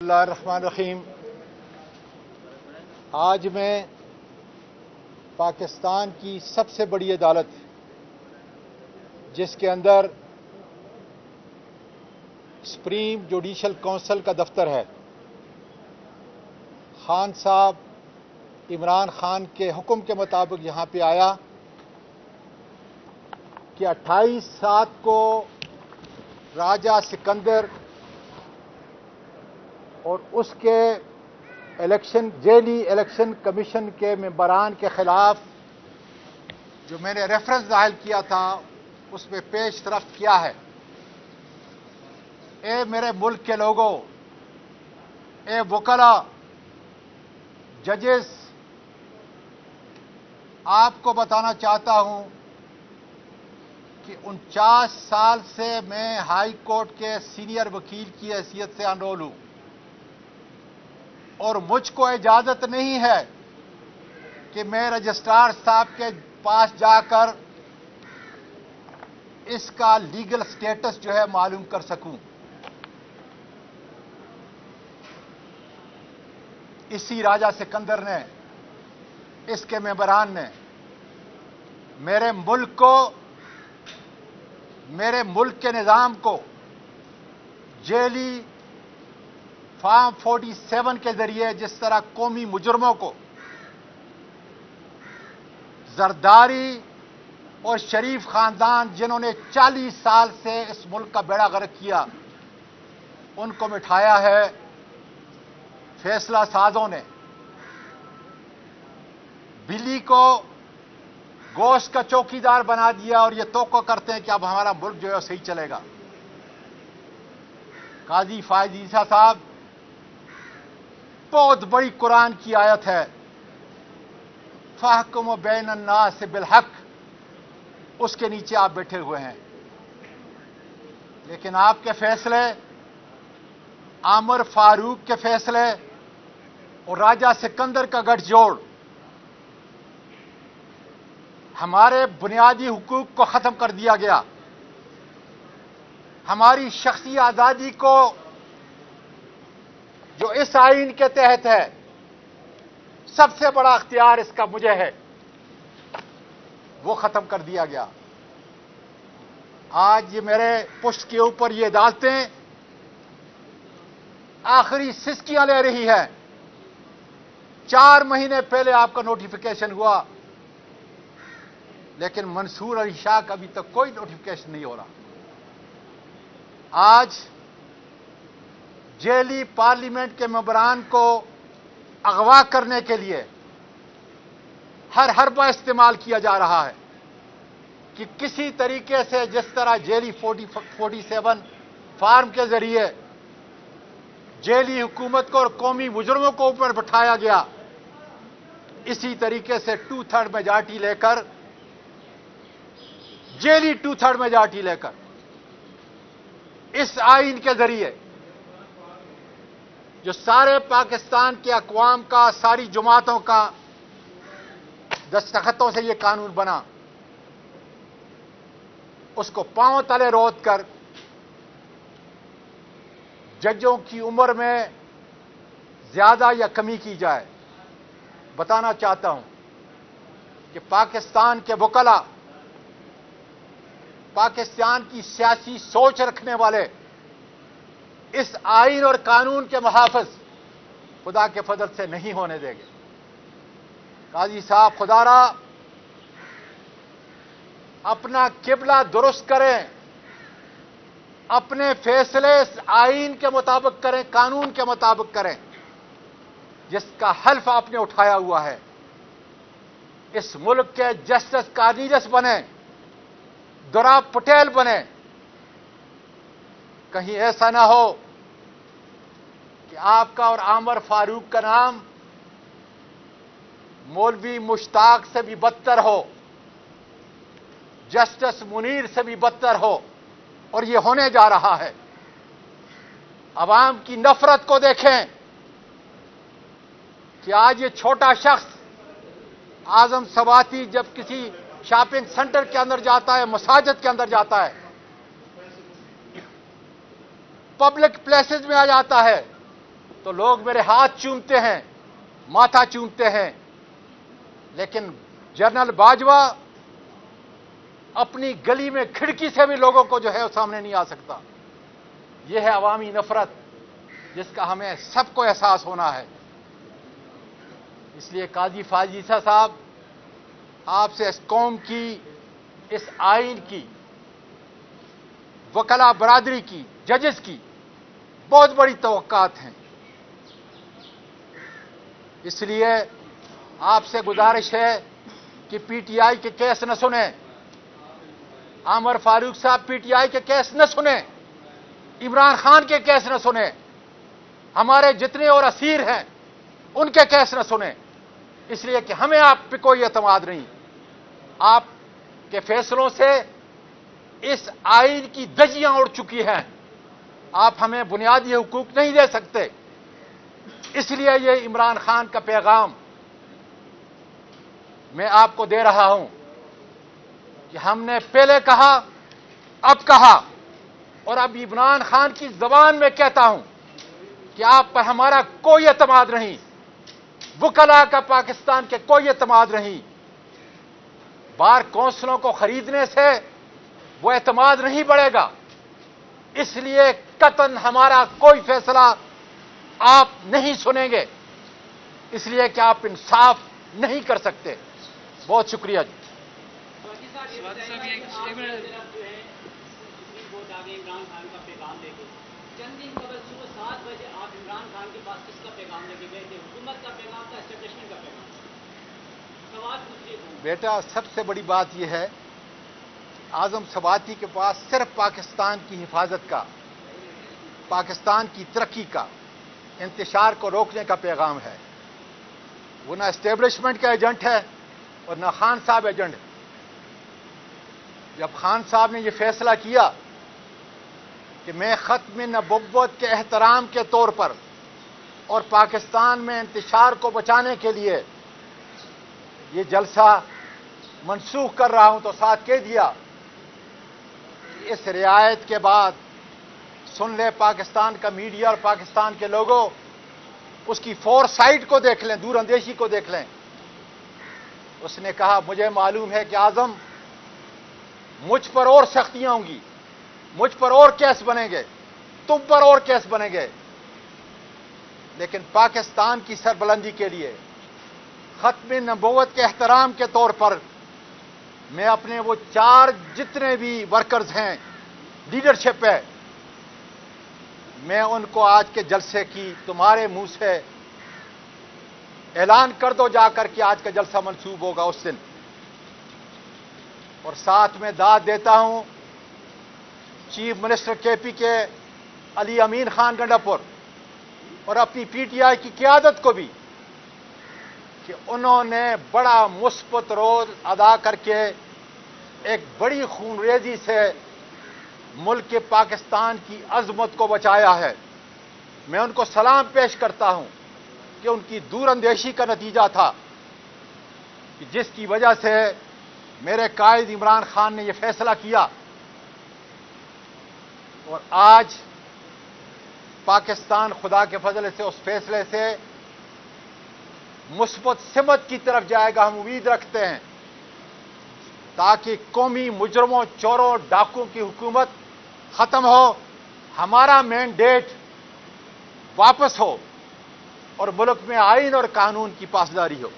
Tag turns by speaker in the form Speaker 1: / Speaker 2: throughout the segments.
Speaker 1: اللہ الرحمن الرحیم۔ آج میں پاکستان کی سب سے بڑی عدالت جس کے اندر سپریم جوڈیشل کونسل کا دفتر ہے، خان صاحب عمران خان کے حکم کے مطابق یہاں پہ آیا کہ 28/7 کو راجہ سکندر اور اس کے ذیلی الیکشن کمیشن کے ممبران کے خلاف جو میں نے ریفرنس دائر کیا تھا اس میں پیش رفت کیا ہے۔ اے میرے ملک کے لوگوں، اے وکلاء، ججز، آپ کو بتانا چاہتا ہوں کہ 49 سال سے میں ہائی کورٹ کے سینئر وکیل کی حیثیت سے انرول ہوں اور مجھ کو اجازت نہیں ہے کہ میں رجسٹرار صاحب کے پاس جا کر اس کا لیگل سٹیٹس جو ہے معلوم کر سکوں۔ اسی راجہ سکندر نے، اس کے ممبران نے میرے ملک کے نظام کو جیلی فارم 47 کے ذریعے جس طرح قومی مجرموں کو زرداری اور شریف خاندان جنہوں نے 40 سال سے اس ملک کا بیڑا غرق کیا ان کو مٹھایا ہے، فیصلہ سازوں نے بلی کو گوشت کا چوکیدار بنا دیا اور یہ توقع کرتے ہیں کہ اب ہمارا ملک جو ہے صحیح چلے گا۔ قاضی فائز عیسیٰ صاحب، بہت بڑی قرآن کی آیت ہے، فاحکم بین الناس بالحق، اس کے نیچے آپ بیٹھے ہوئے ہیں، لیکن آپ کے فیصلے، عامر فاروق کے فیصلے اور راجہ سکندر کا گٹھ جوڑ ہمارے بنیادی حقوق کو ختم کر دیا گیا، ہماری شخصی آزادی کو جو اس آئین کے تحت ہے، سب سے بڑا اختیار اس کا مجھے ہے، وہ ختم کر دیا گیا۔ آج یہ میرے پشت کے اوپر یہ عدالتیں آخری سسکیاں لے رہی ہے۔ 4 مہینے پہلے آپ کا نوٹیفیکیشن ہوا، لیکن منصور علی شاہ کا ابھی تک کوئی نوٹیفیکیشن نہیں ہو رہا۔ آج جیلی پارلیمنٹ کے ممبران کو اغوا کرنے کے لیے ہر حربہ استعمال کیا جا رہا ہے کہ کسی طریقے سے جس طرح جیلی 47 فارم کے ذریعے جیلی حکومت کو اور قومی مجرموں کو اوپر بٹھایا گیا، اسی طریقے سے 2/3 میجارٹی لے کر، جیلی 2/3 میجارٹی لے کر اس آئین کے ذریعے جو سارے پاکستان کے اقوام کا، ساری جماعتوں کا دستخطوں سے یہ قانون بنا، اس کو پاؤں تلے رود کر ججوں کی عمر میں زیادہ یا کمی کی جائے۔ بتانا چاہتا ہوں کہ پاکستان کے وکلاء، پاکستان کی سیاسی سوچ رکھنے والے اس آئین اور قانون کے محافظ خدا کے فضل سے نہیں ہونے دیں گے۔ قاضی صاحب، خدا را اپنا قبلہ درست کریں، اپنے فیصلے اس آئین کے مطابق کریں، قانون کے مطابق کریں جس کا حلف آپ نے اٹھایا ہوا ہے۔ اس ملک کے جسٹس کارنیلس بنے، دوراب پٹیل بنے، کہیں ایسا نہ ہو کہ آپ کا اور عامر فاروق کا نام مولوی مشتاق سے بھی بدتر ہو، جسٹس منیر سے بھی بدتر ہو، اور یہ ہونے جا رہا ہے۔ عوام کی نفرت کو دیکھیں کہ آج یہ چھوٹا شخص اعظم سواتی جب کسی شاپنگ سینٹر کے اندر جاتا ہے، مساجد کے اندر جاتا ہے، پبلک پلیسز میں آ جاتا ہے، تو لوگ میرے ہاتھ چومتے ہیں، ماتھا چومتے ہیں، لیکن جنرل باجوہ اپنی گلی میں کھڑکی سے بھی لوگوں کو جو ہے سامنے نہیں آ سکتا۔ یہ ہے عوامی نفرت جس کا ہمیں سب کو احساس ہونا ہے۔ اس لیے قاضی فاضل عیسیٰ صاحب، آپ سے اس قوم کی، اس آئین کی، وکلاء برادری کی، ججز کی بہت بڑی توقعات ہیں۔ اس لیے آپ سے گزارش ہے کہ پی ٹی آئی کے کیس نہ سنیں، عامر فاروق صاحب پی ٹی آئی کے کیس نہ سنیں، عمران خان کے کیس نہ سنیں، ہمارے جتنے اور اسیر ہیں ان کے کیس نہ سنیں، اس لیے کہ ہمیں آپ پہ کوئی اعتماد نہیں۔ آپ کے فیصلوں سے اس آئین کی دھجیاں اڑ چکی ہیں، آپ ہمیں بنیادی حقوق نہیں دے سکتے۔ اس لیے یہ عمران خان کا پیغام میں آپ کو دے رہا ہوں کہ ہم نے پہلے کہا، اب کہا، اور اب عمران خان کی زبان میں کہتا ہوں کہ آپ پر ہمارا کوئی اعتماد نہیں، وکلاء کا پاکستان کے کوئی اعتماد نہیں۔ بار کونسلوں کو خریدنے سے وہ اعتماد نہیں بڑھے گا، اس لیے قطعاً ہمارا کوئی فیصلہ آپ نہیں سنیں گے، اس لیے کہ آپ انصاف نہیں کر سکتے۔ بہت شکریہ جی۔
Speaker 2: عمران خان کا پیغام لے کے چند دن قبل صبح 7 بجے آپ عمران خان کے پاس کس کا پیغام لے کے گئے تھے؟ حکومت کا پیغام تھا، اسٹیبلشمنٹ کا پیغام؟ سوال پوچھیے
Speaker 1: بیٹا، سب سے بڑی بات یہ ہے، اعظم سواتی کے پاس صرف پاکستان کی حفاظت کا، پاکستان کی ترقی کا، انتشار کو روکنے کا پیغام ہے۔ وہ نہ اسٹیبلشمنٹ کا ایجنٹ ہے اور نہ خان صاحب ایجنٹ ہے۔ جب خان صاحب نے یہ فیصلہ کیا کہ میں ختم نبوت کے احترام کے طور پر اور پاکستان میں انتشار کو بچانے کے لیے یہ جلسہ منسوخ کر رہا ہوں، تو ساتھ کہہ دیا کہ اس رعایت کے بعد سن لے پاکستان کا میڈیا اور پاکستان کے لوگوں، اس کی فور سائٹ کو دیکھ لیں، دور اندیشی کو دیکھ لیں۔ اس نے کہا مجھے معلوم ہے کہ اعظم مجھ پر اور سختیاں ہوں گی، مجھ پر اور کیس بنیں گے، تم پر اور کیس بنیں گے، لیکن پاکستان کی سربلندی کے لیے، ختم نبوت کے احترام کے طور پر میں اپنے وہ 4 جتنے بھی ورکرز ہیں، لیڈرشپ ہے، میں ان کو آج کے جلسے کی تمہارے منہ سے اعلان کر دو جا کر کے آج کا جلسہ منسوخ ہوگا اس دن۔ اور ساتھ میں داد دیتا ہوں چیف منسٹر کے پی کے علی امین خان گنڈاپور اور اپنی پی ٹی آئی کی قیادت کو بھی کہ انہوں نے بڑا مثبت رول ادا کر کے ایک بڑی خونریزی سے ملک کے پاکستان کی عظمت کو بچایا ہے۔ میں ان کو سلام پیش کرتا ہوں کہ ان کی دور اندیشی کا نتیجہ تھا کہ جس کی وجہ سے میرے قائد عمران خان نے یہ فیصلہ کیا، اور آج پاکستان خدا کے فضل سے اس فیصلے سے مثبت سمت کی طرف جائے گا، ہم امید رکھتے ہیں، تاکہ قومی مجرموں، چوروں، ڈاکوں کی حکومت ختم ہو، ہمارا مینڈیٹ واپس ہو اور ملک میں آئین اور قانون کی پاسداری ہو۔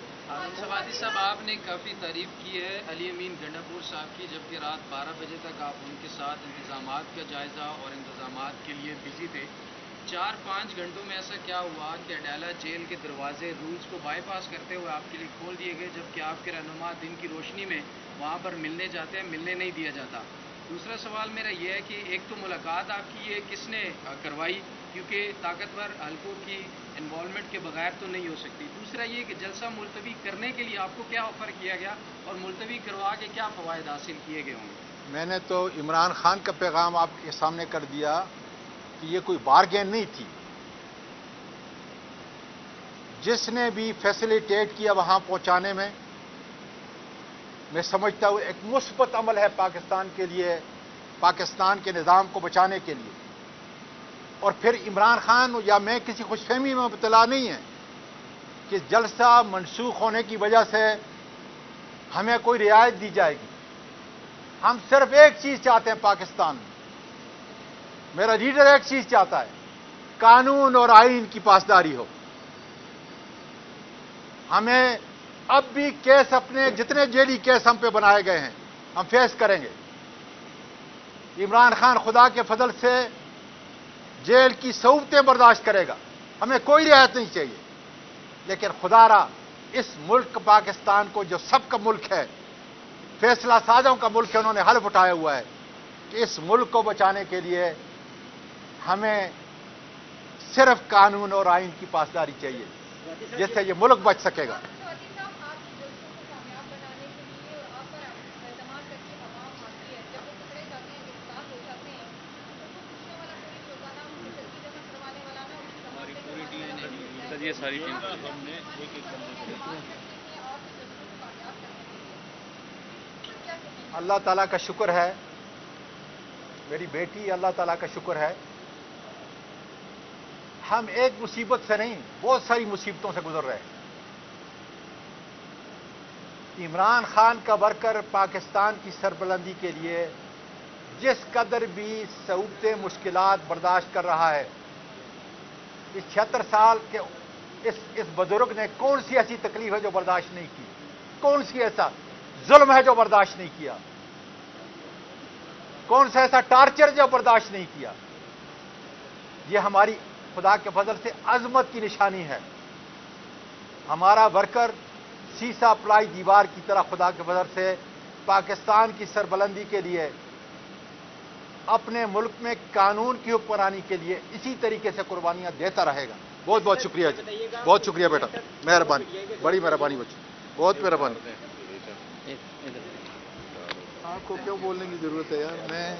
Speaker 3: سواتی صاحب، آپ نے کافی تعریف کی ہے علی امین گنڈاپور صاحب کی، جبکہ رات 12 بجے تک آپ ان کے ساتھ انتظامات کا جائزہ اور انتظامات کے لیے بزی تھے۔ 4-5 گھنٹوں میں ایسا کیا ہوا کہ اڈالہ جیل کے دروازے رولز کو بائی پاس کرتے ہوئے آپ کے لیے کھول دیے گئے، جبکہ آپ کے رہنما دن کی روشنی میں وہاں پر ملنے جاتے ہیں، ملنے نہیں دیا جاتا؟ دوسرا سوال میرا یہ ہے کہ ایک تو ملاقات آپ کی یہ کس نے کروائی، کیونکہ طاقتور حلقوں کی انوالومنٹ کے بغیر تو نہیں ہو سکتی؟ دوسرا یہ کہ جلسہ ملتوی کرنے کے لیے آپ کو کیا آفر کیا گیا اور ملتوی کروا کے کیا فوائد حاصل کیے گئے ہوں گے؟
Speaker 1: میں نے تو عمران خان کا پیغام آپ کے سامنے کر دیا کہ یہ کوئی بارگین نہیں تھی۔ جس نے بھی فیسیلیٹیٹ کیا وہاں پہنچانے میں سمجھتا ہوں ایک مثبت عمل ہے پاکستان کے لیے، پاکستان کے نظام کو بچانے کے لیے۔ اور پھر عمران خان یا میں کسی خوش فہمی میں مبتلا نہیں ہے کہ جلسہ منسوخ ہونے کی وجہ سے ہمیں کوئی رعایت دی جائے گی. ہم صرف ایک چیز چاہتے ہیں پاکستان میں. میرا لیڈر ایک چیز چاہتا ہے, قانون اور آئین کی پاسداری ہو. ہمیں اب بھی کیس اپنے جتنے جیلی کیس ہم پہ بنائے گئے ہیں ہم فیس کریں گے. عمران خان خدا کے فضل سے جیل کی صعوبتیں برداشت کرے گا, ہمیں کوئی رعایت نہیں چاہیے. لیکن خدا را اس ملک پاکستان کو جو سب کا ملک ہے, فیصلہ سازوں کا ملک ہے, انہوں نے حلف اٹھایا ہوا ہے کہ اس ملک کو بچانے کے لیے ہمیں صرف قانون اور آئین کی پاسداری چاہیے, جس سے یہ ملک بچ سکے گا.
Speaker 3: یہ ساری ٹیم
Speaker 1: اللہ تعالیٰ کا شکر ہے, میری بیٹی, اللہ تعالیٰ کا شکر ہے, ہم ایک مصیبت سے نہیں بہت ساری مصیبتوں سے گزر رہے ہیں. عمران خان کا ورکر پاکستان کی سربلندی کے لیے جس قدر بھی صعوبتیں مشکلات برداشت کر رہا ہے, اس 76 سال کے اس بزرگ نے کون سی ایسی تکلیف ہے جو برداشت نہیں کی, کون سی ایسا ظلم ہے جو برداشت نہیں کیا, کون سا ایسا ٹارچر جو برداشت نہیں کیا. یہ ہماری خدا کے فضل سے عظمت کی نشانی ہے. ہمارا ورکر سیسا پلائی دیوار کی طرح خدا کے فضل سے پاکستان کی سربلندی کے لیے, اپنے ملک میں قانون کی حکمرانی کے لیے اسی طریقے سے قربانیاں دیتا رہے گا. بہت بہت شکریہ جی, بہت شکریہ بیٹا, مہربانی, بڑی مہربانی بچوں, بہت مہربانی. آپ کو کیوں بولنے کی ضرورت ہے یار, میں